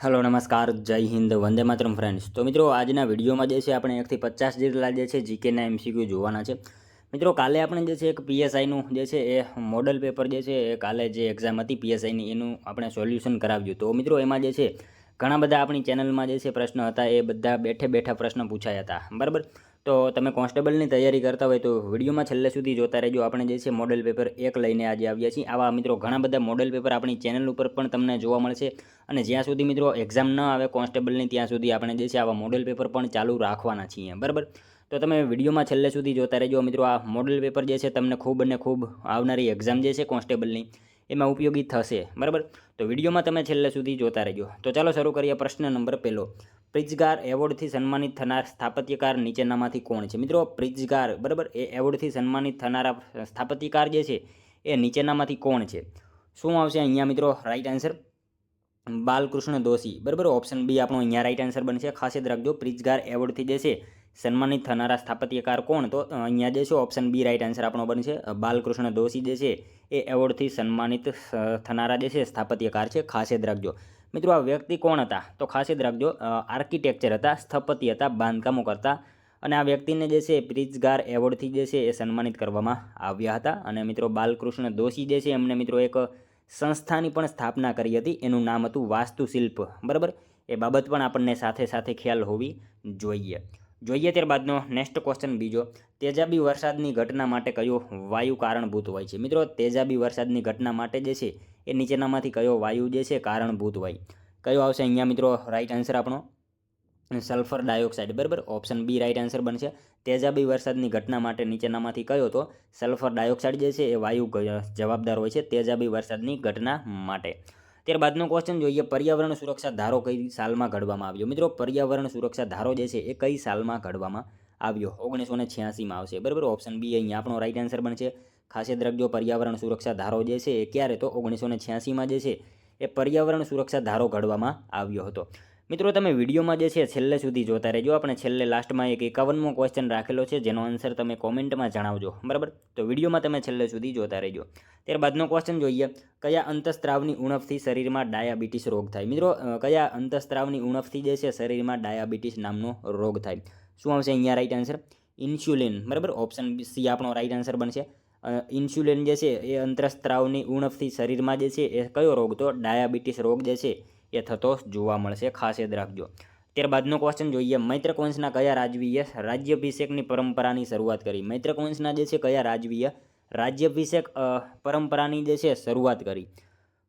Hello નમસ્કાર જય Hind Vande Mataram friends. તો મિત્રો આજના વિડીયોમાં જે છે આપણે 1 થી 50 જેટલા જે છે જીકેના એમસીક્યુ જોવાના છે। મિત્રો કાલે આપણે જે છે એક પીએસઆઈનું જે છે એ મોડલ પેપર જે છે એ કાલે જે એક્ઝામ હતી પીએસઆઈની એનું આપણે સોલ્યુશન કરાવ્યું। તો મિત્રો એમાં જે છે ઘણા બધા આપણી ચેનલમાં જે છે પ્રશ્ન હતા એ બધા બેઠે બેઠા પ્રશ્ન પૂછાયા હતા, બરાબર। તો તમે કોન્સ્ટેબલની તૈયારી કરતા હોય તો વિડીયોમાં છેલ્લે સુધી જોતા રહેજો। આપણે જે છે મોડલ પેપર 1 લઈને આજે આવ્યા છીએ। આવા મિત્રો ઘણા બધા મોડલ પેપર આપણી ચેનલ ઉપર પણ તમને જોવા મળશે અને જ્યાં સુધી મિત્રો એક્ઝામ ન આવે કોન્સ્ટેબલની ત્યાં સુધી આપણે જે છે આવા મોડલ પેપર પણ ચાલુ રાખવાના છીએ, બરાબર। તો તમે વિડીયોમાં છેલ્લે સુધી જોતા રહેજો મિત્રો। આ મોડલ પેપર જે છે તમને ખૂબ અને ખૂબ આવનારી એક્ઝામ જે છે કોન્સ્ટેબલની એમાં ઉપયોગી થશે, બરાબર। તો વિડીયોમાં તમે છેલ્લે સુધી જોતા રહેજો। તો ચાલો શરૂ કરીએ। પ્રશ્ન નંબર 1, પ્રિઝ્ગાર એવોર્ડથી સન્માનિત થનાર સ્થાપત્યકાર નીચેનામાંથી કોણ છે? મિત્રો પ્રિઝ્ગાર, બરાબર, એ એવોર્ડથી સન્માનિત થનારા સ્થાપત્યકાર જે છે એ નીચેનામાંથી કોણ છે? શું આવશે અહીંયા મિત્રો રાઈટ આન્સર? બાલકૃષ્ણ દોશી, બરાબર। ઓપ્શન બી આપણો અહીંયા રાઈટ આન્સર બનશે। ખાસ યાદ રાખજો પ્રિઝ્ગાર એવોર્ડથી જે છે સન્માનિત થનારા સ્થાપત્યકાર કોણ? તો અહીંયા જે છે ઓપ્શન બી રાઈટ આન્સર આપણો બનશે। બાલકૃષ્ણ દોશી જે છે એ એવોર્ડથી સન્માનિત થનારા જે છે સ્થાપત્યકાર છે, ખાસ યાદ રાખજો। મિત્રો આ વ્યક્તિ કોણ હતા? તો ખાસ યાદ રાખજો આર્કિટેક્ચર હતા, સ્થપતિ હતા, બાંધકામો કરતા અને આ વ્યક્તિને જે છે પ્રિઝ્ગાર એવોર્ડથી જે છે એ સન્માનિત કરવામાં આવ્યા હતા। અને મિત્રો બાલકૃષ્ણ દોશી જે છે એમને મિત્રો એક સંસ્થાની પણ સ્થાપના કરી હતી, એનું નામ હતું વાસ્તુશિલ્પ, બરાબર। એ બાબત પણ આપણને સાથે સાથે ખ્યાલ હોવી જોઈએ। ત્યારબાદનો નેક્સ્ટ ક્વેશ્ચન બીજો, તેજાબી વરસાદની ઘટના માટે કયો વાયુ કારણભૂત હોય છે? મિત્રો તેજાબી વરસાદની ઘટના માટે જે છે એ નીચેનામાંથી કયો વાયુ જે છે કારણભૂત હોય? કયો આવશે અહીંયા મિત્રો રાઈટ આન્સર આપણો? સલ્ફર ડાયોક્સાઇડ, બરાબર। ઓપ્શન બી રાઈટ આન્સર બનશે। તેજાબી વરસાદની ઘટના માટે નીચેનામાંથી કયો? તો સલ્ફર ડાયોક્સાઇડ જે છે એ વાયુ જવાબદાર હોય છે તેજાબી વરસાદની ઘટના માટે। ત્યારબાદનો ક્વેશ્ચન જોઈએ, પર્યાવરણ સુરક્ષા ધારો કઈ સાલમાં ઘડવામાં આવ્યો? મિત્રો પર્યાવરણ સુરક્ષા ધારો જે છે એ કઈ સાલમાં ઘડવામાં આવ્યો? 1986માં આવશે, બરાબર। ઓપ્શન બી અહીંયા આપણો રાઈટ આન્સર બનશે। ખાસ યાદ રાખજો પર્યાવરણ સુરક્ષા ધારો જે છે એ ક્યારે? તો 1986માં જે છે એ પર્યાવરણ સુરક્ષા ધારો ઘડવામાં આવ્યો હતો। મિત્રો તમે વિડીયોમાં જે છે છેલ્લે સુધી જોતા રહેજો। આપણે છેલ્લે લાસ્ટમાં એક 51મો ક્વેશ્ચન રાખેલો છે જેનો આન્સર તમે કોમેન્ટમાં જણાવજો, બરાબર। તો વિડીયોમાં તમે છેલ્લે સુધી જોતા રહેજો। ત્યારબાદનો ક્વેશ્ચન જોઈએ, કયા અંતઃસ્ત્રાવની ઉણપથી શરીરમાં ડાયાબિટીસ રોગ થાય? મિત્રો કયા અંતઃસ્ત્રાવની ઉણપથી જે છે શરીરમાં ડાયાબિટીસ નામનો રોગ થાય? શું આવશે અહીંયા રાઈટ આન્સર? ઇન્સ્યુલિન, બરાબર। ઓપ્શન સી આપણો રાઈટ આન્સર બનશે। ઇન્સ્યુલિન જે છે એ અંતઃસ્ત્રાવની ઉણપથી શરીરમાં જે છે એ કયો રોગ? તો ડાયાબિટીસ રોગ જે છે એ થતો જોવા મળશે, ખાસ યાદ રાખજો। ત્યારબાદનો ક્વેશ્ચન જોઈએ, મૈત્રક વંશના કયા રાજવીએ રાજ્યાભિષેકની પરંપરાની શરૂઆત કરી? મૈત્રક વંશના જે છે કયા રાજવીએ રાજ્યાભિષેક પરંપરાની જે છે શરૂઆત કરી?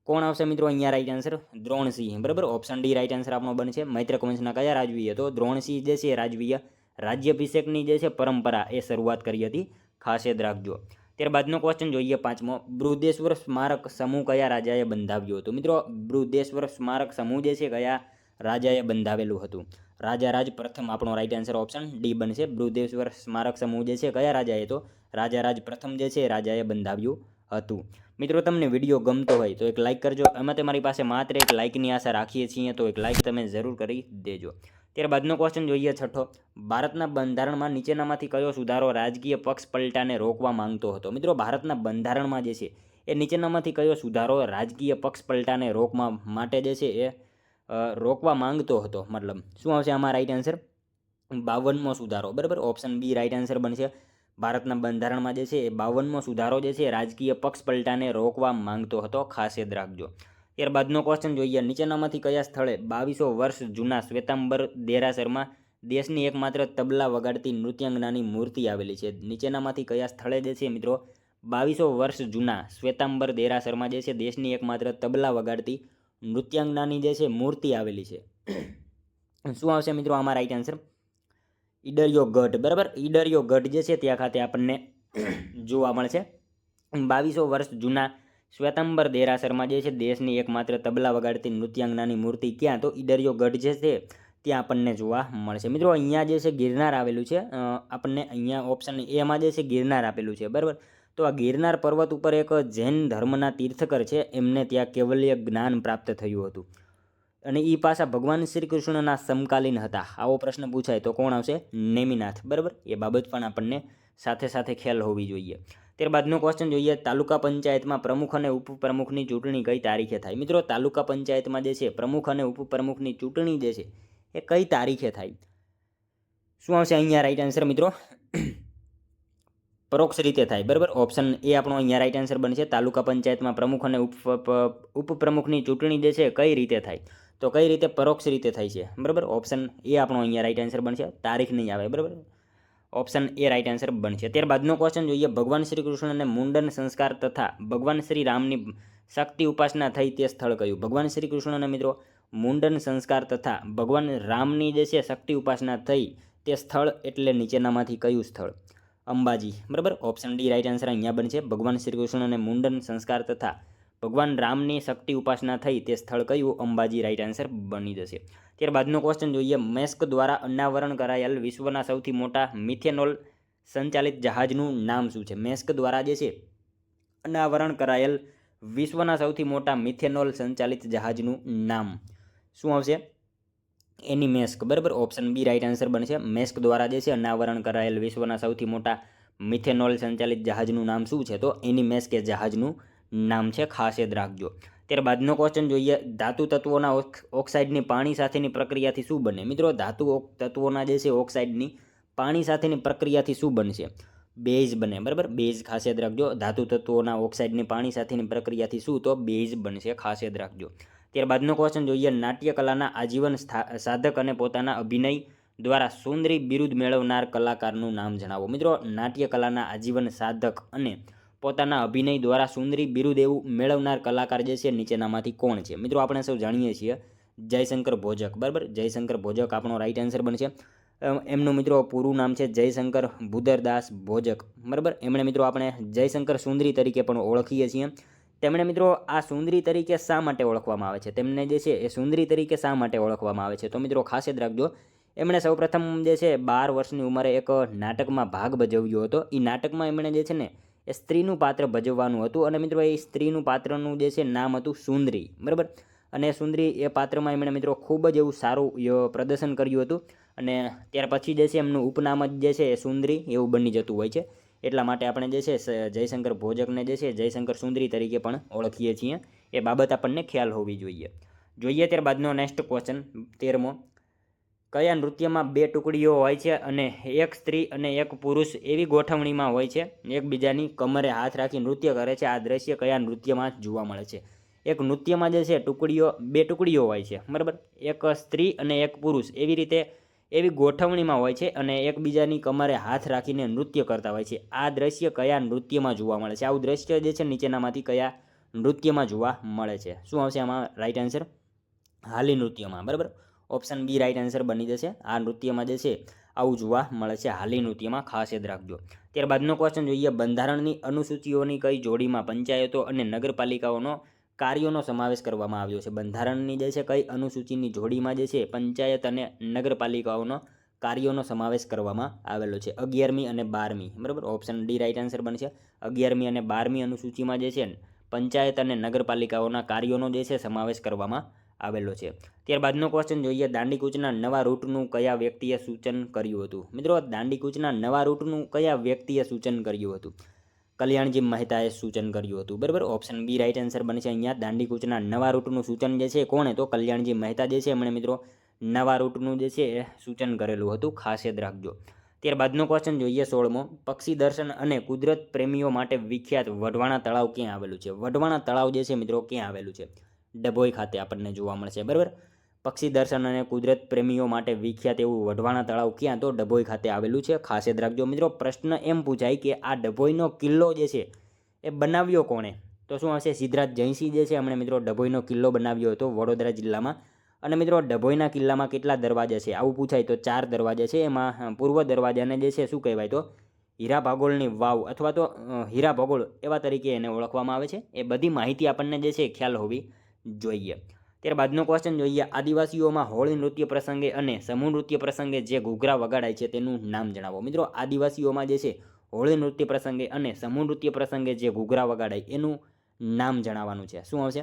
કોણ આવશે મિત્રો અહીંયા રાઈટ આન્સર? દ્રોણસિંહ, બરાબર। ઓપ્શન ડી રાઈટ આન્સર આપણો બનશે। મૈત્રક વંશના કયા રાજવીએ? તો દ્રોણસિંહ જે છે રાજવીએ રાજ્યાભિષેકની જે છે પરંપરા એ શરૂઆત કરી હતી, ખાસ યાદ રાખજો। ત્યારબાદનો ક્વેશ્ચન જોઈએ 5મો, બૃહદેશ્વર સ્મારક સમૂહ કયા રાજાએ બંધાવ્યો હતો? મિત્રો બૃહદેશ્વર સ્મારક સમૂહ જે છે કયા રાજાએ બંધાવેલું હતું? રાજા રાજ પ્રથમ આપણો રાઈટ આન્સર ઓપ્શન ડી બનશે। બૃહદેશ્વર સ્મારક સમૂહ જે છે કયા રાજાએ? તો રાજા રાજ પ્રથમ જે છે રાજાએ બંધાવ્યું હતું। મિત્રો તમને વિડીયો ગમતો હોય તો એક લાઇક કરજો, એમાં તમારી પાસે માત્ર એક લાઇકની આશા રાખીએ છીએ, તો એક લાઇક તમે જરૂર કરી દેજો। ત્યારબાદનો ક્વેશ્ચન જોઈએ 6, ભારતના બંધારણમાં નીચેનામાંથી કયો સુધારો રાજકીય પક્ષ પલટાને રોકવા માંગતો હતો? મિત્રો ભારતના બંધારણમાં જે છે એ નીચેનામાંથી કયો સુધારો રાજકીય પક્ષ પલટાને રોકવા માટે જે છે એ રોકવા માંગતો હતો? મતલબ શું આવશે આમાં રાઈટ આન્સર? 52મો સુધારો, બરાબર। ઓપ્શન બી રાઈટ આન્સર બનશે। ભારતના બંધારણમાં જે છે એ 52મો સુધારો જે છે રાજકીય પક્ષ પલટાને રોકવા માંગતો હતો, ખાસ યાદ રાખજો। ત્યારબાદનો ક્વેશ્ચન જોઈએ, નીચેનામાંથી કયા સ્થળે 2200 વર્ષ જૂના શ્વેતાંબર દેરાસરમાં દેશની એકમાત્ર તબલા વગાડતી નૃત્યાંગનાની મૂર્તિ આવેલી છે? નીચેનામાંથી કયા સ્થળે જે છે મિત્રો 2200 વર્ષ જૂના શ્વેતાંબર દેરાસરમાં જે છે દેશની એકમાત્ર તબલા વગાડતી નૃત્યાંગનાની જે છે મૂર્તિ આવેલી છે? શું આવશે મિત્રો આમાં રાઈટ આન્સર? ઈડરિયો ગઢ, બરાબર। ઈડરિયો ગઢ જે છે ત્યાં ખાતે આપણને જોવા મળશે। 2200 વર્ષ જૂના શ્વેતાંબર દેરાસરમાં જે છે દેશની એકમાત્ર તબલા વગાડતી નૃત્યાંગનાની મૂર્તિ ક્યાં? તો ઈડરિયો ગઢ જે છે ત્યાં આપણને જોવા મળશે। મિત્રો અહીંયા જે છે ગિરનાર આવેલું છે, આપણને અહીંયા ઓપ્શન એમાં જે છે ગિરનાર આપેલું છે, બરાબર। તો આ ગિરનાર પર્વત ઉપર એક જૈન ધર્મના તીર્થકર છે, એમને ત્યાં કેવલ્ય જ્ઞાન પ્રાપ્ત થયું હતું અને એ પાછા ભગવાન શ્રી કૃષ્ણના સમકાલીન હતા। આવો પ્રશ્ન પૂછાય તો કોણ આવશે? નેમિનાથ, બરાબર। એ બાબત પણ આપણને સાથે સાથે ખ્યાલ હોવી જોઈએ। ત્યારબાદનો ક્વેશ્ચન જોઈએ, તાલુકા પંચાયતમાં પ્રમુખ અને ઉપપ્રમુખની ચૂંટણી કઈ તારીખે થાય? મિત્રો તાલુકા પંચાયતમાં જે છે પ્રમુખ અને ઉપપ્રમુખની ચૂંટણી જે છે એ કઈ તારીખે થાય? શું આવશે અહીંયા રાઈટ આન્સર મિત્રો? પરોક્ષ રીતે થાય, બરાબર. ઓપ્શન એ આપણો અહીંયા રાઈટ આન્સર બનશે. તાલુકા પંચાયતમાં પ્રમુખ અને ઉપપ્રમુખની ચૂંટણી જે છે કઈ રીતે થાય? તો કઈ રીતે? પરોક્ષ રીતે થાય છે, બરાબર. ઓપ્શન એ આપણો અહીંયા રાઈટ આન્સર બનશે. તારીખ નહીં આવે, બરાબર. ઓપ્શન એ રાઈટ આન્સર બનશે. ત્યારબાદનો ક્વેશ્ચન જોઈએ, ભગવાન શ્રી કૃષ્ણને મુંડન સંસ્કાર તથા ભગવાન શ્રી રામની શક્તિ ઉપાસના થઈ તે સ્થળ કયું? ભગવાન શ્રી કૃષ્ણને મિત્રો મુંડન સંસ્કાર તથા ભગવાન રામની જે છે શક્તિ ઉપાસના થઈ તે સ્થળ એટલે નીચેનામાંથી કયું સ્થળ? અંબાજી, બરાબર. ઓપ્શન ડી રાઈટ આન્સર અહીંયા બનશે. ભગવાન શ્રી કૃષ્ણને મુંડન સંસ્કાર તથા ભગવાન રામની શક્તિ ઉપાસના થઈ તે સ્થળ કયું? અંબાજી રાઈટ આન્સર બની જશે. ત્યારબાદનો ક્વેશ્ચન જોઈએ, મેસ્ક દ્વારા અનાવરણ કરાયેલ વિશ્વના સૌથી મોટા મિથેનોલ સંચાલિત જહાજનું નામ શું છે? મેસ્ક દ્વારા જે છે અનાવરણ કરાયેલ વિશ્વના સૌથી મોટા મિથેનોલ સંચાલિત જહાજનું નામ શું આવશે? એનિમેસ્ક, બરાબર. ઓપ્શન બી રાઈટ આન્સર બનશે. મેસ્ક દ્વારા જે છે અનાવરણ કરાયેલ વિશ્વના સૌથી મોટા મિથેનોલ સંચાલિત જહાજનું નામ શું છે? તો એનિમેસ્ક એ જહાજનું નામ છે, ખાસ યાદ રાખજો. ત્યારબાદનો ક્વેશ્ચન જોઈએ, ધાતુ તત્વોના ઓક્સાઇડની પાણી સાથેની પ્રક્રિયાથી શું બને? મિત્રો ધાતુ તત્વોના જે છે ઓક્સાઇડની પાણી સાથેની પ્રક્રિયાથી શું બનશે? બેઝ બને, બરાબર. બેઝ ખાસ યાદ રાખજો. ધાતુ તત્વોના ઓક્સાઇડની પાણી સાથેની પ્રક્રિયાથી શું? તો બેઝ બનશે, ખાસ યાદ રાખજો. ત્યારબાદનો ક્વેશ્ચન જોઈએ, નાટ્યકલાના આજીવન સાધક અને પોતાના અભિનય દ્વારા સુંદરી બિરુદ મેળવનાર કલાકારનું નામ જણાવો. મિત્રો નાટ્યકલાના આજીવન સાધક અને પોતાના અભિનય દ્વારા સુંદરી બિરુદ એવું મેળવનાર કલાકાર જે છે નીચેનામાંથી કોણ છે? મિત્રો આપણે સૌ જાણીએ છીએ જયશંકર ભોજક, બરાબર. જયશંકર ભોજક આપણો રાઈટ આન્સર બનશે. એમનું મિત્રો પૂરું નામ છે જયશંકર ભૂદરદાસ ભોજક, બરાબર. એમણે મિત્રો આપણે જયશંકર સુંદરી તરીકે પણ ઓળખીએ છીએ. તેમણે મિત્રો આ સુંદરી તરીકે શા માટે ઓળખવામાં આવે છે? તેમને જે છે એ સુંદરી તરીકે શા માટે ઓળખવામાં આવે છે? તો મિત્રો ખાસ યાદ રાખજો, એમણે સૌપ્રથમ જે છે 12 વર્ષની ઉંમરે એક નાટકમાં ભાગ ભજવ્યો હતો. એ નાટકમાં એમણે જે છે ને એ સ્ત્રીનું પાત્ર ભજવવાનું હતું અને મિત્રો એ સ્ત્રીનું પાત્રનું જે છે નામ હતું સુંદરી, બરાબર. અને સુંદરી એ પાત્રમાં એમણે મિત્રો ખૂબ જ એવું સારું પ્રદર્શન કર્યું હતું અને ત્યાર પછી જે છે એમનું ઉપનામ જ જે છે એ સુંદરી એવું બની જતું હોય છે. એટલા માટે આપણે જે છે જયશંકર ભોજકને જે છે જયશંકર સુંદરી તરીકે પણ ઓળખીએ છીએ. એ બાબત આપણને ખ્યાલ હોવી જોઈએ. ત્યારબાદનો નેક્સ્ટ ક્વેશ્ચન 13મો, કયા નૃત્યમાં 2 ટુકડીઓ હોય છે અને એક સ્ત્રી અને એક પુરુષ એવી ગોઠવણીમાં હોય છે એકબીજાની કમરે હાથ રાખી નૃત્ય કરે છે? આ દ્રશ્ય કયા નૃત્યમાં જોવા મળે છે? એક નૃત્યમાં જે છે 2 ટુકડીઓ હોય છે, બરાબર. એક સ્ત્રી અને એક પુરુષ એવી ગોઠવણીમાં હોય છે અને એકબીજાની કમરે હાથ રાખીને નૃત્ય કરતા હોય છે. આ દ્રશ્ય કયા નૃત્યમાં જોવા મળે છે? આવું દ્રશ્ય જે છે નીચેનામાંથી કયા નૃત્યમાં જોવા મળે છે? શું આવશે આમાં રાઈટ આન્સર? હાલી નૃત્યમાં, બરાબર. ઓપ્શન બી રાઈટ આન્સર બની જશે. આ નૃત્યમાં જે છે આવું જોવા મળે છે, હાલી નૃત્યમાં, ખાસ યાદ રાખજો. ત્યારબાદનો ક્વેશ્ચન જોઈએ, બંધારણની અનુસૂચિઓની કઈ જોડીમાં પંચાયતો અને નગરપાલિકાઓનો કાર્યોનો સમાવેશ કરવામાં આવ્યો છે? બંધારણની જે છે કઈ અનુસૂચિની જોડીમાં જે છે પંચાયત અને નગરપાલિકાઓનો કાર્યોનો સમાવેશ કરવામાં આવેલો છે? 11મી અને 12મી, બરાબર. ઓપ્શન ડી રાઈટ આન્સર બનશે. 11મી અને 12મી અનુસૂચિમાં જે છે પંચાયત અને નગરપાલિકાઓના કાર્યોનો જે છે સમાવેશ કરવામાં આવેલો છે. ત્યારબાદનો ક્વેશ્ચન જોઈએ, દાંડીકૂચના નવા રૂટનું કયા વ્યક્તિએ સૂચન કર્યું હતું? મિત્રો દાંડીકૂચના નવા રૂટનું કયા વ્યક્તિએ સૂચન કર્યું હતું? કલ્યાણજી મહેતાએ સૂચન કર્યું હતું, બરાબર. ઓપ્શન બી રાઈટ આન્સર બનશે. અહીંયા દાંડીકૂચના નવા રૂટનું સૂચન જે છે કોણે? તો કલ્યાણજી મહેતા જે છે એમણે મિત્રો નવા રૂટનું જે છે એ સૂચન કરેલું હતું, ખાસ યાદ રાખજો. ત્યારબાદનો ક્વેશ્ચન જોઈએ 16મો, પક્ષી દર્શન અને કુદરત પ્રેમીઓ માટે વિખ્યાત વઢવાણા તળાવ ક્યાં આવેલું છે? વઢવાણા તળાવ જે છે મિત્રો ક્યાં આવેલું છે? ડભોઈ ખાતે આપણને જોવા મળશે, બરાબર. પક્ષી દર્શન અને કુદરત પ્રેમીઓ માટે વિખ્યાત એવું વઢવાણા તળાવ ક્યાં? તો ડભોઈ ખાતે આવેલું છે, ખાસ યાદ રાખજો. મિત્રો પ્રશ્ન એમ પૂછાય કે આ ડભોઈનો કિલ્લો જે છે એ બનાવ્યો કોણે? તો શું હશે? સિદ્ધરાજ જયસિંહ જે છે એમણે મિત્રો ડભોઈનો કિલ્લો બનાવ્યો હતો વડોદરા જિલ્લામાં. અને મિત્રો ડભોઈના કિલ્લામાં કેટલા દરવાજા છે આવું પૂછાય તો 4 દરવાજા છે. એમાં પૂર્વ દરવાજાને જે છે શું કહેવાય? તો હીરા ભાગોળની વાવ અથવા તો હીરા ભાગોળ એવા તરીકે એને ઓળખવામાં આવે છે. એ બધી માહિતી આપણને જે છે ખ્યાલ હોવી જોઈએ. ત્યારબાદનો ક્વેશ્ચન જોઈએ, આદિવાસીઓમાં હોળી નૃત્ય પ્રસંગે અને સમૂહ નૃત્ય પ્રસંગે જે ઘૂઘરા વગાડાય છે તેનું નામ જણાવો. મિત્રો આદિવાસીઓમાં જે છે હોળી નૃત્ય પ્રસંગે અને સમૂહ નૃત્ય પ્રસંગે જે ઘૂઘરા વગાડાય એનું નામ જણાવવાનું છે. શું આવશે?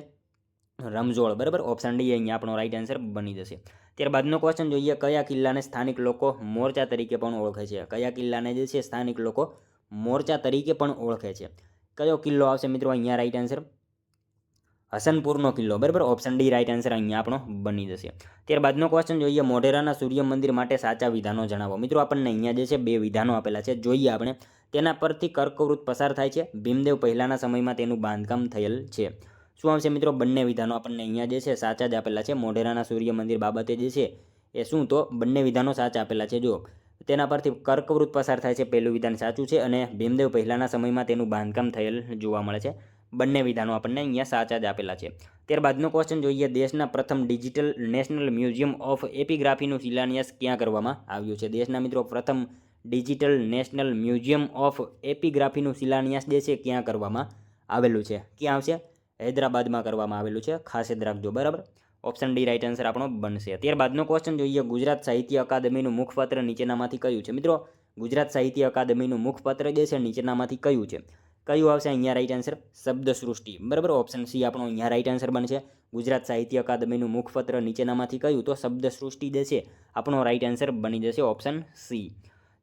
રમઝોળ, બરાબર. ઓપ્શન ડી અહીંયા આપણો રાઈટ આન્સર બની જશે. ત્યારબાદનો ક્વેશ્ચન જોઈએ, કયા કિલ્લાને સ્થાનિક લોકો મોરચા તરીકે પણ ઓળખે છે? કયા કિલ્લાને જે છે સ્થાનિક લોકો મોરચા તરીકે પણ ઓળખે છે. કયો કિલ્લો આવશે મિત્રો અહીંયા રાઈટ આન્સર? હસનપુરનો કિલ્લો, બરાબર. ઓપ્શન ડી રાઈટ આન્સર અહીંયા આપણો બની જશે. ત્યારબાદનો ક્વેશ્ચન જોઈએ, મોઢેરાના સૂર્ય મંદિર માટે સાચા વિધાનો જણાવો. મિત્રો આપણને અહીંયા જે છે 2 વિધાનો આપેલા છે, જોઈએ આપણે. તેના પરથી કર્કવૃત્ત પસાર થાય છે. ભીમદેવ પહેલાંના સમયમાં તેનું બાંધકામ થયેલ છે. શું આવશે મિત્રો? બંને વિધાનો આપણને અહીંયા જે છે સાચા જ આપેલા છે. મોઢેરાના સૂર્ય મંદિર બાબતે જે છે એ શું, તો બંને વિધાનો સાચા આપેલા છે. જો તેના પરથી કર્કવૃત્ત પસાર થાય છે, પહેલું વિધાન સાચું છે, અને ભીમદેવ પહેલાંના સમયમાં તેનું બાંધકામ થયેલ જોવા મળે છે. બંને વિધાનો આપણને અહીંયા સાચા જ આપેલા છે. ત્યારબાદનો ક્વેશ્ચન જોઈએ, દેશના પ્રથમ ડિજિટલ નેશનલ મ્યુઝિયમ ઓફ એપિગ્રાફીનું શિલાન્યાસ ક્યાં કરવામાં આવ્યું છે? દેશના મિત્રો પ્રથમ ડિજિટલ નેશનલ મ્યુઝિયમ ઓફ એપિગ્રાફીનું શિલાન્યાસ જે છે ક્યાં કરવામાં આવેલું છે? ક્યાં આવશે? હૈદરાબાદમાં કરવામાં આવેલું છે, ખાસ યાદ રાખજો, બરાબર. ઓપ્શન ડી રાઈટ આન્સર આપણો બનશે. ત્યારબાદનો ક્વેશ્ચન જોઈએ, ગુજરાત સાહિત્ય અકાદમીનું મુખપત્ર નીચેનામાંથી કયું છે? મિત્રો ગુજરાત સાહિત્ય અકાદમીનું મુખપત્ર જે છે નીચેનામાંથી કયું છે? કયું આવશે અહીંયા રાઈટ આન્સર? શબ્દસૃષ્ટિ, બરાબર. ઓપ્શન સી આપણો અહીંયા રાઈટ આન્સર બનશે. ગુજરાત સાહિત્ય અકાદમીનું મુખપત્ર નીચેનામાંથી કયું? તો શબ્દસૃષ્ટિ જે છે આપણો રાઈટ આન્સર બની જશે, ઓપ્શન સી.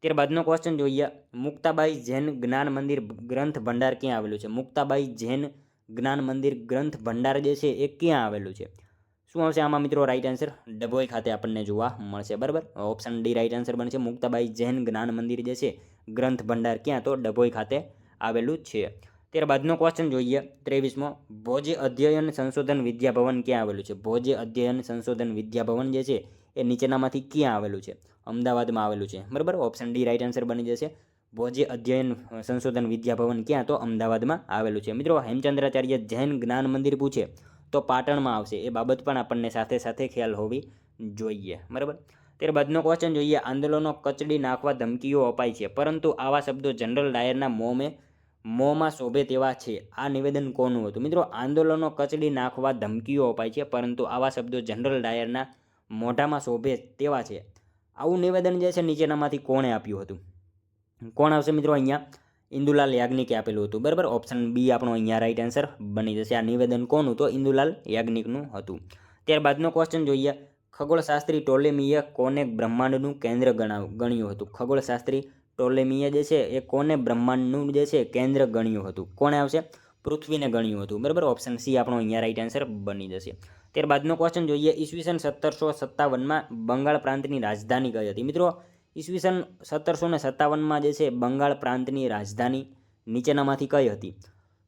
ત્યારબાદનો ક્વેશ્ચન જોઈએ, મુક્તાબાઈ જૈન જ્ઞાન મંદિર ગ્રંથ ભંડાર ક્યાં આવેલું છે? મુક્તાબાઈ જૈન જ્ઞાન મંદિર ગ્રંથ ભંડાર જે છે એ ક્યાં આવેલું છે? શું આવશે આમાં મિત્રો રાઈટ આન્સર? ડભોઈ ખાતે આપણને જોવા મળશે, બરાબર. ઓપ્શન ડી રાઈટ આન્સર બનશે. મુક્તાબાઈ જૈન જ્ઞાન મંદિર જે છે ગ્રંથ ભંડાર ક્યાં? તો ડભોઈ ખાતે આવેલું છે. ત્યારબાદનો ક્વેશ્ચન જોઈએ 23મો, ભોજે અધ્યયન સંશોધન વિદ્યાભવન ક્યાં આવેલું છે? ભોજે અધ્યયન સંશોધન વિદ્યાભવન જે છે એ નીચેનામાંથી ક્યાં આવેલું છે? અમદાવાદમાં આવેલું છે, બરાબર. ઓપ્શન ડી રાઈટ આન્સર બની જશે. ભોજે અધ્યયન સંશોધન વિદ્યાભવન ક્યાં? તો અમદાવાદમાં આવેલું છે. મિત્રો હેમચંદ્રાચાર્ય જૈન જ્ઞાન મંદિર પૂછે તો પાટણમાં આવશે, એ બાબત પણ આપણને સાથે સાથે ખ્યાલ હોવી જોઈએ, બરાબર. ત્યારબાદનો ક્વેશ્ચન જોઈએ, આંદોલનો કચડી નાખવા ધમકીઓ અપાય છે, પરંતુ આવા શબ્દો જનરલ ડાયરના મોંમાં શોભે તેવા છે. આ નિવેદન કોનું હતું? મિત્રો આંદોલનો કચડી નાખવા ધમકીઓ અપાય છે, પરંતુ આવા શબ્દો જનરલ ડાયરના મોઢામાં શોભે તેવા છે. આવું નિવેદન જે છે નીચેનામાંથી કોણે આપ્યું હતું? કોણ આવશે મિત્રો અહીંયા? ઇન્દુલાલ યાજ્ઞિકે આપેલું હતું, બરાબર. ઓપ્શન બી આપણો અહીંયા રાઈટ આન્સર બની જશે. આ નિવેદન કોનું? તો ઇન્દુલાલ યાજ્ઞિકનું હતું. ત્યારબાદનો ક્વેશ્ચન જોઈએ, ખગોળશાસ્ત્રી ટોલેમીએ કોને બ્રહ્માંડનું કેન્દ્ર ગણ્યું હતું? ખગોળશાસ્ત્રી ટોલેમીએ જે છે એ કોને બ્રહ્માંડનું જે છે કેન્દ્ર ગણ્યું હતું? કોણે આવશે? પૃથ્વીને ગણ્યું હતું, બરાબર. ઓપ્શન સી આપણો અહીંયા રાઈટ આન્સર બની જશે. ત્યારબાદનો ક્વેશ્ચન જોઈએ, ઈસવીસન 1757માં બંગાળ પ્રાંતની રાજધાની કઈ હતી? મિત્રો ઈસવીસન 1757માં જે છે બંગાળ પ્રાંતની રાજધાની નીચેનામાંથી કઈ હતી?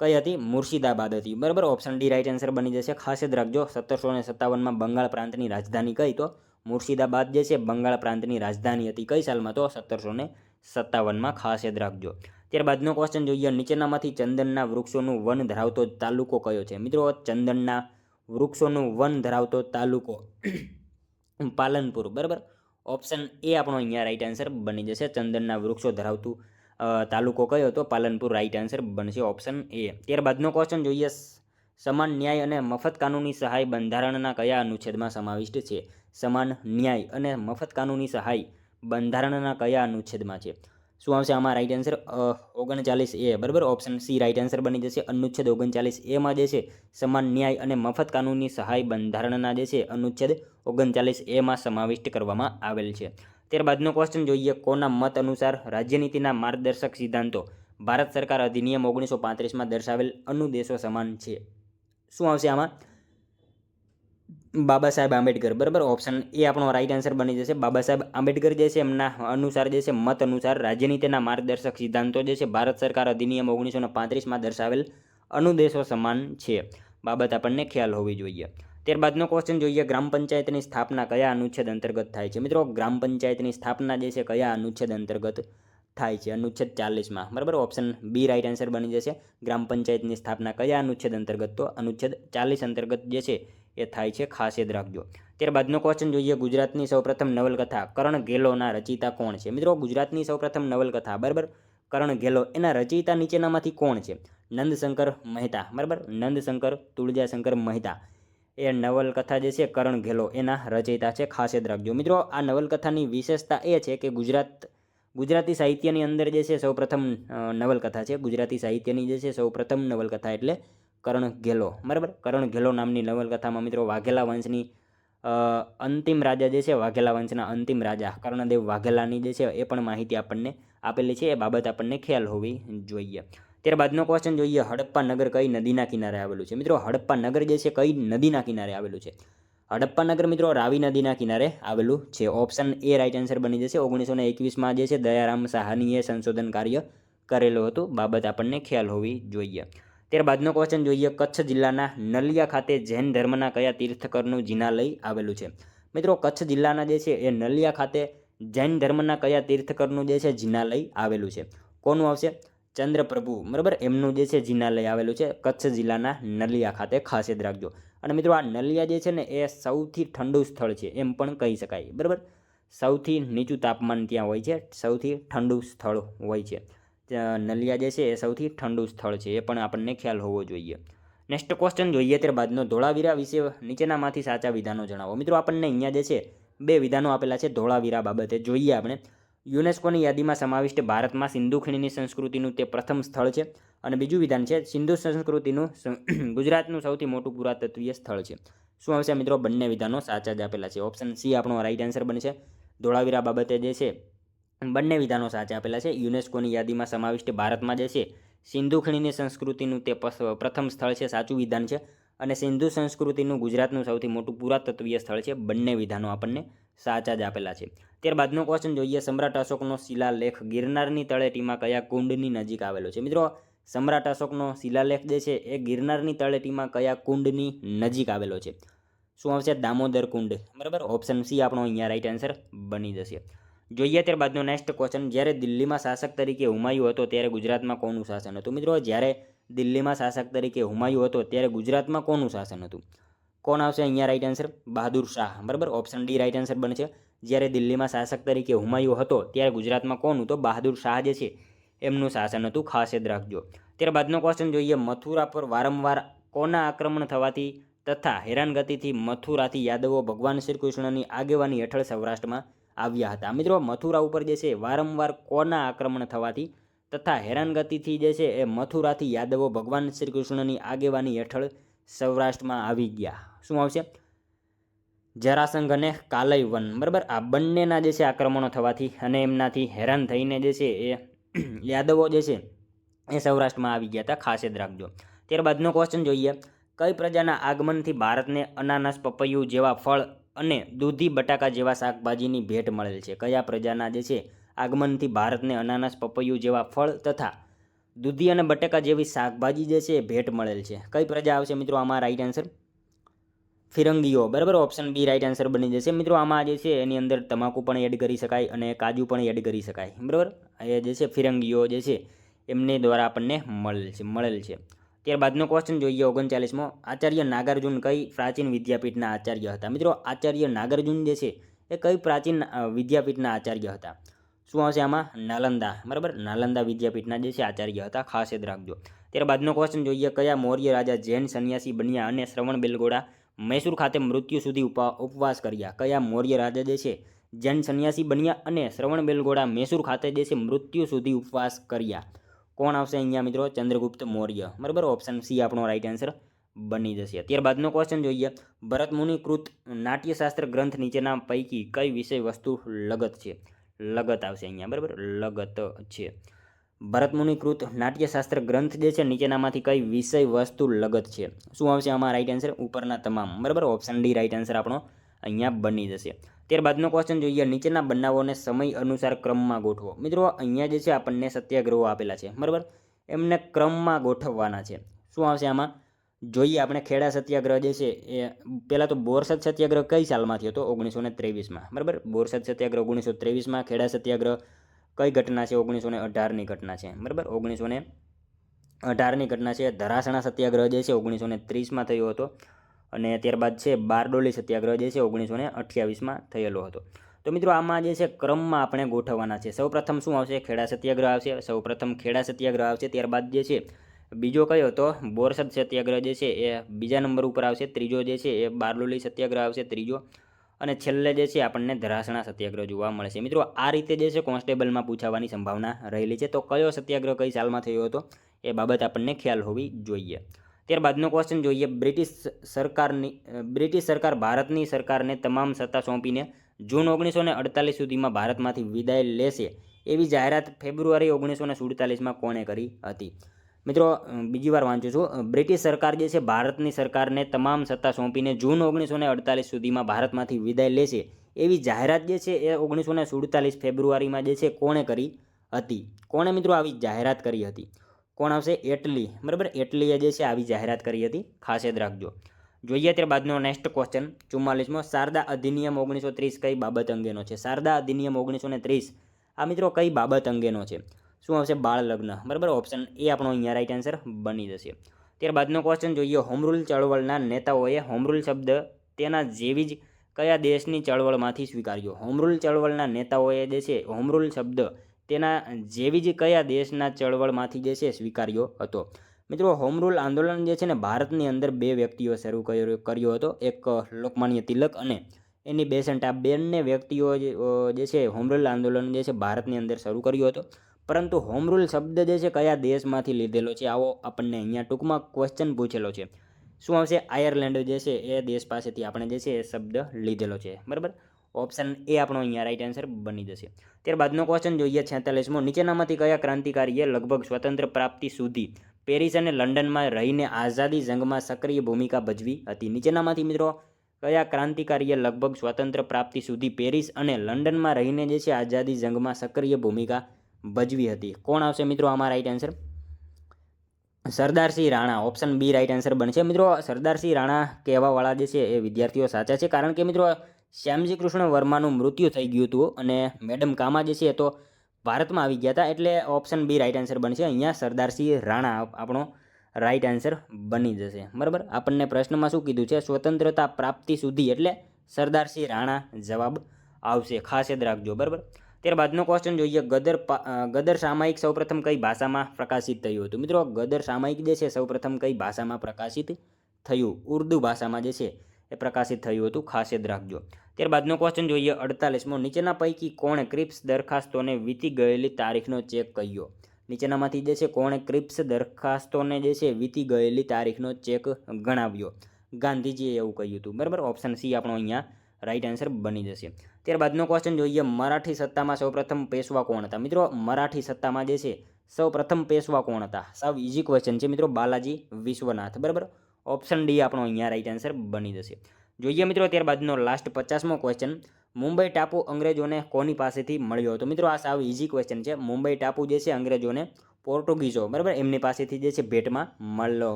કઈ હતી? મુર્શિદાબાદ હતી, બરાબર. ઓપ્શન ડી રાઈટ આન્સર બની જશે. ખાસ યાદ રાખજો, 1757માં બંગાળ પ્રાંતની રાજધાની કઈ? તો મુર્શિદાબાદ જે છે બંગાળ પ્રાંતની રાજધાની હતી. કઈ સાલમાં? તો 1757માં, ખાસ યાદ રાખજો. ત્યારબાદનો ક્વેશ્ચન જોઈએ, નીચેનામાંથી ચંદનના વૃક્ષોનું વન ધરાવતો તાલુકો કયો છે? મિત્રો ચંદનના વૃક્ષોનું વન ધરાવતો તાલુકો પાલનપુર, બરાબર. ઓપ્શન એ આપણો અહીંયા રાઈટ આન્સર બની જશે. ચંદનના વૃક્ષો ધરાવતું તાલુકો કયો? તો પાલનપુર રાઈટ આન્સર બનશે, ઓપ્શન એ. ત્યારબાદનો ક્વેશ્ચન જોઈએ, સમાન ન્યાય અને મફત કાનૂની સહાય બંધારણના કયા અનુચ્છેદમાં સમાવિષ્ટ છે? સમાન ન્યાય અને મફત કાનૂની સહાય બંધારણના કયા અનુચ્છેદમાં છે? શું આવશે આમાં રાઈટ આન્સર? 39A, બરાબર. ઓપ્શન સી રાઈટ આન્સર બની જશે. અનુચ્છેદ 39A જે છે સમાન ન્યાય અને મફત કાનૂની સહાય બંધારણના જે છે અનુચ્છેદ 39A સમાવિષ્ટ કરવામાં આવેલ છે. ત્યારબાદનો ક્વેશ્ચન જોઈએ, કોના મત અનુસાર રાજ્યનીતિના માર્ગદર્શક સિદ્ધાંતો ભારત સરકાર અધિનિયમ 1935માં દર્શાવેલ અનુદેશો સમાન છે? શું આવશે આમાં? બાબા સાહેબ આંબેડકર, બરાબર. ઓપ્શન એ આપણો રાઈટ આન્સર બની જશે. બાબા સાહેબ આંબેડકર જે છે એમના અનુસાર જે છે મત અનુસાર રાજ્યનીતિના માર્ગદર્શક સિદ્ધાંતો જે છે ભારત સરકાર અધિનિયમ 1935માં દર્શાવેલ અનુદેશો સમાન છે. બાબત આપણને ખ્યાલ હોવી જોઈએ. ત્યારબાદનો ક્વેશ્ચન જોઈએ, ગ્રામ પંચાયતની સ્થાપના કયા અનુચ્છેદ અંતર્ગત થાય છે? મિત્રો ગ્રામ પંચાયતની સ્થાપના જે છે કયા અનુચ્છેદ અંતર્ગત થાય છે? અનુચ્છેદ 40માં, બરાબર. ઓપ્શન બી રાઈટ આન્સર બની જશે. ગ્રામ પંચાયતની સ્થાપના કયા અનુચ્છેદ અંતર્ગત? તો અનુચ્છેદ 40 અંતર્ગત જે છે એ થાય છે, ખાસ યાદ રાખજો. ત્યારબાદનો ક્વેશ્ચન જોઈએ, ગુજરાતની સૌપ્રથમ નવલકથા કરણ ઘેલોના રચયિતા કોણ છે? મિત્રો ગુજરાતની સૌપ્રથમ નવલકથા, બરાબર, કરણ ઘેલો, એના રચયિતા નીચેનામાંથી કોણ છે? નંદશંકર મહેતા, બરાબર. નંદશંકર તુળજાશંકર મહેતા એ નવલકથા જે છે કરણ ઘેલો એના રચયિતા છે, ખાસ યાદ રાખજો. મિત્રો આ નવલકથાની વિશેષતા એ છે કે ગુજરાતી સાહિત્યની અંદર જે છે સૌપ્રથમ નવલકથા છે. ગુજરાતી સાહિત્યની જે છે સૌપ્રથમ નવલકથા એટલે કરણ ઘેલો, બરાબર. કરણ ઘેલો નામની નવલકથામાં મિત્રો વાઘેલા વંશની અંતિમ રાજા જે છે વાઘેલા વંશના અંતિમ રાજા કર્ણદેવ વાઘેલાની જે છે એ પણ માહિતી આપણને આપેલી છે એ બાબત આપણને ખ્યાલ હોવી જોઈએ. ત્યારબાદનો ક્વેશ્ચન જોઈએ, હડપ્પા નગર કઈ નદીના કિનારે આવેલું છે? મિત્રો હડપ્પા નગર જે છે કઈ નદીના કિનારે આવેલું છે? હડપ્પા નગર મિત્રો રાવી નદીના કિનારે આવેલું છે. ઓપ્શન એ રાઈટ આન્સર બની જશે. 1921માં જે છે દયારામ સાહાનીએ સંશોધન કાર્ય કરેલું હતું. બાબત આપણને ખ્યાલ હોવી જોઈએ. ત્યારબાદનો ક્વેશ્ચન જોઈએ, કચ્છ જિલ્લાના નલિયા ખાતે જૈન ધર્મના કયા તીર્થકરનું જિનાલય આવેલું છે? મિત્રો કચ્છ જિલ્લાના જે છે એ નલિયા ખાતે જૈન ધર્મના કયા તીર્થકરનું જે છે જિનાલય આવેલું છે? કોનું આવશે? ચંદ્રપ્રભુ, બરાબર, એમનું જે છે જિનાલય આવેલું છે કચ્છ જિલ્લાના નલિયા ખાતે, ખાસ યાદ રાખજો. અને મિત્રો આ નલિયા જે છે ને એ સૌથી ઠંડુ સ્થળ છે એમ પણ કહી શકાય, બરાબર. સૌથી નીચું તાપમાન ત્યાં હોય છે, સૌથી ઠંડુ સ્થળ હોય છે. નલિયા જે છે એ સૌથી ઠંડુ સ્થળ છે, એ પણ આપણને ખ્યાલ હોવો જોઈએ. નેક્સ્ટ ક્વેશ્ચન જોઈએ ત્યારબાદનો, ધોળાવીરા વિશે નીચેનામાંથી સાચા વિધાનો જણાવો. મિત્રો આપણને અહીંયા જે છે 2 વિધાનો આપેલા છે ધોળાવીરા બાબતે. જોઈએ આપણે. યુનેસ્કોની યાદીમાં સમાવિષ્ટ ભારતમાં સિંધુ ખીણની સંસ્કૃતિનું તે પ્રથમ સ્થળ છે. અને બીજું વિધાન છે, સિંધુ સંસ્કૃતિનું ગુજરાતનું સૌથી મોટું પુરાતત્વીય સ્થળ છે. શું આવશે મિત્રો? બંને વિધાનો સાચા જ આપેલા છે. ઓપ્શન સી આપણો રાઈટ આન્સર બનશે. ધોળાવીરા બાબતે જે છે બંને વિધાનો સાચા આપેલા છે. યુનેસ્કોની યાદીમાં સમાવિષ્ટ ભારતમાં જે છે સિંધુ ખીણની સંસ્કૃતિનું તે પ્રથમ સ્થળ છે, સાચું વિધાન છે. અને સિંધુ સંસ્કૃતિનું ગુજરાતનું સૌથી મોટું પુરાતત્વીય સ્થળ છે. બંને વિધાનો આપણને સાચા જ આપેલા છે. ત્યારબાદનો ક્વેશ્ચન જોઈએ, સમ્રાટ અશોકનો શિલાલેખ ગિરનારની તળેટીમાં કયા કુંડની નજીક આવેલો છે? મિત્રો સમ્રાટ અશોકનો શિલાલેખ જે છે એ ગિરનારની તળેટીમાં કયા કુંડની નજીક આવેલો છે? શું આવશે? દામોદર કુંડ, બરાબર. ઓપ્શન સી આપણો અહીંયા રાઈટ આન્સર બની જશે. જોઈએ ત્યારબાદનો નેક્સ્ટ ક્વેશ્ચન, જ્યારે દિલ્હીમાં શાસક તરીકે હુમાયુ હતો ત્યારે ગુજરાતમાં કોનું શાસન હતું? મિત્રો જ્યારે દિલ્હીમાં શાસક તરીકે હુમાયુ હતો ત્યારે ગુજરાતમાં કોનું શાસન હતું? કોણ આવશે અહીંયા રાઈટ આન્સર? બહાદુર શાહ, બરાબર. ઓપ્શન ડી રાઈટ આન્સર બનશે. જ્યારે દિલ્હીમાં શાસક તરીકે હુમાયુ હતો ત્યારે ગુજરાતમાં કોણ હતું? બહાદુર શાહ જે છે એમનું શાસન હતું, ખાસ યાદ રાખજો. ત્યારબાદનો ક્વેશ્ચન જોઈએ, મથુરા પર વારંવાર કોના આક્રમણ થવાથી તથા હેરાનગતિથી મથુરાથી યાદવો ભગવાન શ્રી કૃષ્ણની આગેવાની હેઠળ સૌરાષ્ટ્રમાં આવ્યા હતા? મિત્રો મથુરા ઉપર જે છે વારંવાર કોના આક્રમણ થવાથી તથા હેરાનગતિથી જે છે એ મથુરાથી યાદવો ભગવાન શ્રી કૃષ્ણની આગેવાની હેઠળ સૌરાષ્ટ્રમાં આવી ગયા? શું આવશે? જરાસંઘ અને કાલયવન, બરાબર. આ બંનેના જે છે આક્રમણો થવાથી અને એમનાથી હેરાન થઈને જે છે એ યાદવો જે છે એ સૌરાષ્ટ્રમાં આવી ગયા હતા, ખાસ યાદ રાખજો. ત્યારબાદનો ક્વેશ્ચન જોઈએ, કઈ પ્રજાના આગમનથી ભારતને અનાનસ, પપૈયું જેવા ફળ અને દૂધી બટાકા જેવા શાકભાજીની ભેટ મળેલ છે? કયા પ્રજાના જે છે આગમનથી ભારતને અનાનસ, પપૈયું જેવા ફળ તથા દૂધી અને બટાકા જેવી શાકભાજી જે છે એ ભેટ મળેલ છે? કઈ પ્રજા આવશે મિત્રો આમાં રાઈટ આન્સર? ફિરંગીઓ, બરાબર. ઓપ્શન બી રાઈટ આન્સર બની જશે. મિત્રો આમાં જે છે એની અંદર તમાકુ પણ એડ કરી શકાય અને કાજુ પણ એડ કરી શકાય, બરાબર. એ જે છે ફિરંગીઓ જે છે એમને દ્વારા આપણને મળેલ છે. ત્યારબાદનો ક્વેશ્ચન જોઈએ 39મો, આચાર્ય નાગાર્જુન કઈ પ્રાચીન વિદ્યાપીઠના આચાર્ય હતા? મિત્રો આચાર્ય નાગાર્જુન જે છે એ કઈ પ્રાચીન વિદ્યાપીઠના આચાર્ય હતા? શું આવશે આમાં? નાલંદા, બરાબર. નાલંદા વિદ્યાપીઠના જે છે આચાર્ય હતા, ખાસ યાદ રાખજો. ત્યારબાદનો ક્વેશ્ચન જોઈએ, કયા મૌર્ય રાજા જૈન સંન્યાસી બન્યા અને શ્રવણ બેલગોળા મૈસૂર ખાતે મૃત્યુ સુધી ઉપવાસ કર્યા? કયા મૌર્ય રાજા જે છે જૈન સંન્યાસી બન્યા અને શ્રવણ બેલગોળા મૈસૂર ખાતે જે છે મૃત્યુ સુધી ઉપવાસ કર્યા? કોણ આવશે અહીંયા મિત્રો? ચંદ્રગુપ્ત મૌર્ય, બરાબર. ઓપ્શન સી આપણો રાઈટ આન્સર બની જશે. ત્યારબાદનો ક્વેશ્ચન જોઈએ, ભરત મુનિ કૃત નાટ્યશાસ્ત્ર ગ્રંથ નીચેના પૈકી કઈ વિષય વસ્તુ લગત છે? લગત આવશે અહીંયા, બરાબર. લગત છે. ભરત મુનિ કૃત નાટ્યશાસ્ત્ર ગ્રંથ જે છે નીચેનામાંથી કઈ વિષય વસ્તુ લગત છે? શું આવશે આમાં રાઈટ આન્સર? ઉપરના તમામ, બરાબર. ઓપ્શન ડી રાઈટ આન્સર આપણો અહીંયા બની જશે. ત્યારબાદનો ક્વેશ્ચન જોઈએ, નીચેના બનાવોને સમય અનુસાર ક્રમમાં ગોઠવો. મિત્રો અહીંયા જે છે આપણને સત્યાગ્રહો આપેલા છે, બરાબર. એમને ક્રમમાં ગોઠવવાના છે. શું આવશે આમાં? જોઈએ આપણે. ખેડા સત્યાગ્રહ જે છે એ પહેલાં તો બોરસદ સત્યાગ્રહ કઈ સાલમાંથી હતો? 1923માં, બરાબર. બોરસદ સત્યાગ્રહ 1923માં. ખેડા સત્યાગ્રહ કઈ ઘટના છે? 1918ની ઘટના છે, બરાબર. 1918ની ઘટના છે. ધરાસણા સત્યાગ્રહ જે છે 1930માં થયો હતો. અને ત્યારબાદ છે બારડોલી સત્યાગ્રહ જે છે 1928માં થયેલો હતો. તો મિત્રો આમાં જે છે ક્રમમાં આપણે ગોઠવવાના છે. સૌપ્રથમ શું આવશે? ખેડા સત્યાગ્રહ આવશે. સૌપ્રથમ ખેડા સત્યાગ્રહ આવશે. ત્યારબાદ જે છે બીજો કયો તો બોરસદ સત્યાગ્રહ જે છે એ બીજા નંબર ઉપર આવશે. ત્રીજો જે છે એ બારડોલી સત્યાગ્રહ આવશે, ત્રીજો. અને છેલ્લે જે છે આપણને ધરાસણા સત્યાગ્રહ જોવા મળશે. મિત્રો આ રીતે જે છે કોન્સ્ટેબલમાં પૂછાવાની સંભાવના રહેલી છે. તો કયો સત્યાગ્રહ કઈ સાલમાં થયો હતો એ બાબત આપણને ખ્યાલ હોવી જોઈએ. ત્યારબાદનો ક્વેશ્ચન જોઈએ, બ્રિટિશ સરકાર ભારતની સરકારને તમામ સત્તા સોંપીને જૂન 1948 સુધીમાં ભારતમાંથી વિદાય લેશે એવી જાહેરાત ફેબ્રુઆરી 1947માં કોણે કરી હતી? મિત્રો બીજી વાર વાંચું છું. બ્રિટિશ સરકાર જે છે ભારતની સરકારને તમામ સત્તા સોંપીને જૂન 1948 સુધીમાં ભારતમાંથી વિદાય લેશે એવી જાહેરાત જે છે એ 1947 ફેબ્રુઆરીમાં જે છે કોણે કરી હતી? કોણે મિત્રો આવી જાહેરાત કરી હતી? કોણ આવશે? એટલી. બરાબર, એટલીએ જે છે આવી જાહેરાત કરી હતી. ખાસ યાદ રાખજો. જોઈએ ત્યારબાદનો નેક્સ્ટ ક્વેશ્ચન 44મો. શારદા અધિનિયમ 1930 કઈ બાબત અંગેનો છે? શારદા અધિનિયમ 1930 આ મિત્રો કઈ બાબત અંગેનો છે? શું આવશે? બાળ લગ્ન. બરાબર, ઓપ્શન એ આપણો અહીંયા રાઈટ આન્સર બની જશે. ત્યારબાદનો ક્વેશ્ચન જોઈએ. હોમ રૂલ ચળવળના નેતાઓએ હોમ રૂલ શબ્દ તેના જેવી જ કયા દેશની ચળવળમાંથી સ્વીકાર્યો? હોમ રૂલ ચળવળના નેતાઓએ જે છે હોમ રૂલ શબ્દ તેના જેવી જ કયા દેશના ચળવળમાંથી જે છે સ્વીકાર્યો હતો? મિત્રો હોમ રૂલ આંદોલન જે છે ને ભારતની અંદર બે વ્યક્તિઓ શરૂ કર્યો હતો. એક લોકમાન્ય તિલક અને એની બેસન્ટ. આ બંને વ્યક્તિઓ જે છે હોમ રૂલ આંદોલન જે છે ભારતની અંદર શરૂ કર્યો હતો. પરંતુ હોમ રૂલ શબ્દ જે છે કયા દેશમાંથી લીધેલો છે? આવો આપણને અહીંયા ટૂંકમાં ક્વેશ્ચન પૂછેલો છે. શું આવશે? આયર્લેન્ડ જે છે એ દેશ પાસેથી આપણે જે છે એ શબ્દ લીધેલો છે. બરાબર, ઓપ્શન એ આપણો અહીંયા રાઈટ આન્સર બની જશે. ત્યારબાદનો ક્વેશ્ચન જોઈએ 46મો. નીચેનામાંથી કયા ક્રાંતિકારીએ લગભગ સ્વતંત્ર પ્રાપ્તિ સુધી પેરિસ અને લંડનમાં રહીને આઝાદી જંગમાં સક્રિય ભૂમિકા ભજવી હતી? નીચેનામાંથી મિત્રો કયા ક્રાંતિકારીએ લગભગ સ્વતંત્ર પ્રાપ્તિ સુધી પેરિસ અને લંડનમાં રહીને જે છે આઝાદી જંગમાં સક્રિય ભૂમિકા ભજવી હતી? કોણ આવશે મિત્રો આમાં right answer? Sardarsinh Rana. Option B right answer બનશે. મિત્રો સરદારસિંહ રાણા કહેવાવાળા જે છે એ વિદ્યાર્થીઓ સાચા છે, કારણ કે મિત્રો શ્યામજી કૃષ્ણ વર્માનું મૃત્યુ થઈ ગયું હતું અને મેડમ કામા જે છે એ તો ભારતમાં આવી ગયા હતા, એટલે ઓપ્શન બી રાઈટ આન્સર બનશે. અહીંયા સરદારસિંહ રાણા આપણો રાઈટ આન્સર બની જશે. બરાબર, આપણને પ્રશ્નમાં શું કીધું છે? સ્વતંત્રતા પ્રાપ્તિ સુધી, એટલે સરદારસિંહ રાણા જવાબ આવશે. ખાસ યાદ રાખજો. બરાબર, ત્યારબાદનો ક્વેશ્ચન જોઈએ. ગદર સામાયિક સૌપ્રથમ કઈ ભાષામાં પ્રકાશિત થયું હતું? મિત્રો ગદર સામાયિક જે છે સૌપ્રથમ કઈ ભાષામાં પ્રકાશિત થયું? ઉર્દુ ભાષામાં જે છે એ પ્રકાશિત થયું હતું. ખાસ યાદ રાખજો. ત્યારબાદનો ક્વેશ્ચન જોઈએ 48મો. નીચેના પૈકી કોણે ક્રિપ્સ દરખાસ્તોને વીતી ગયેલી તારીખનો ચેક કહ્યો? નીચેનામાંથી જે છે કોણે ક્રિપ્સ દરખાસ્તોને જે છે વીતી ગયેલી તારીખનો ચેક ગણાવ્યો? ગાંધીજીએ એવું કહ્યું હતું. બરાબર, ઓપ્શન સી આપણો અહીંયા રાઈટ આન્સર બની જશે. ત્યારબાદનો ક્વેશ્ચન જોઈએ. મરાઠી સત્તામાં સૌપ્રથમ પેશવા કોણ હતા? મિત્રો મરાઠી સત્તામાં જે છે સૌપ્રથમ પેશવા કોણ હતા? સાવ ઇઝી ક્વેશ્ચન છે મિત્રો, બાલાજી વિશ્વનાથ. બરાબર, ઓપ્શન ડી આપણો અહીંયા રાઈટ આન્સર બની જશે. જોઈએ મિત્રો ત્યારબાદનો લાસ્ટ 50મો ક્વેશ્ચન. મુંબઈ ટાપુ અંગ્રેજોને કોની પાસેથી મળ્યો હતો? મિત્રો આ સાવ ઇઝી ક્વેશ્ચન છે. મુંબઈ ટાપુ જે છે અંગ્રેજોને પોર્ટુગીઝો, બરાબર, એમની પાસેથી જે છે ભેટમાં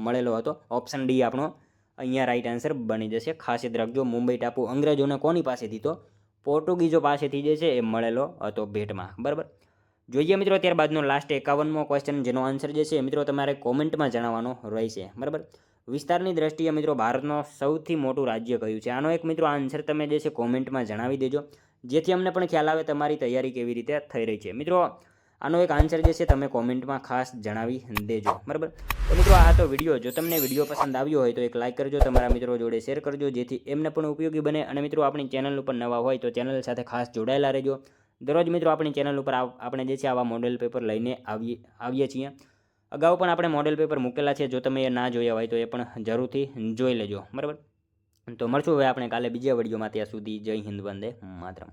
મળેલો હતો. ઓપ્શન ડી આપણો અહીંયા રાઈટ આન્સર બની જશે. ખાસ યાદ રાખજો. મુંબઈ ટાપુ અંગ્રેજોને કોની પાસેથી? તો પોર્ટુગીઝો પાસેથી જે છે એ મળેલો હતો ભેટમાં. બરાબર, જોઈએ મિત્રો ત્યારબાદનો લાસ્ટ 51મો ક્વેશ્ચન, જેનો આન્સર જે છે મિત્રો તમારે કોમેન્ટમાં જણાવવાનો રહેશે. બરાબર, વિસ્તારની દ્રષ્ટિએ મિત્રો ભારતનો સૌથી મોટું રાજ્ય કયું છે? આનો એક મિત્રો આન્સર તમે જે છે કોમેન્ટમાં જણાવી દેજો, જેથી અમને પણ ખ્યાલ આવે તમારી તૈયારી કેવી રીતે થઈ રહી છે. મિત્રો આનો એક આન્સર જે છે તમે કોમેન્ટમાં ખાસ જણાવી દેજો. બરાબર, તો મિત્રો આ તો વિડીયો, જો તમને વિડીયો પસંદ આવ્યો હોય તો એક લાઇક કરજો, તમારા મિત્રો જોડે શેર કરજો, જેથી એમને પણ ઉપયોગી બને. અને મિત્રો આપણી ચેનલ ઉપર નવા હોય તો ચેનલ સાથે ખાસ જોડાયેલા રહેજો. દરરોજ મિત્રો આપણી ચેનલ ઉપર આપણે જે છે આવા મોડેલ પેપર લઈને આવીએ છીએ. અગાઉ પણ આપણે મોડેલ પેપર મૂકેલા છે, જો તમે એ ના જોયા હોય તો એ પણ જરૂરથી જોઈ લેજો. બરાબર, તો મળશું હવે આપણે કાલે બીજા વિડીયોમાં. ત્યાં સુધી જય હિન્દ, વંદે માતરમ.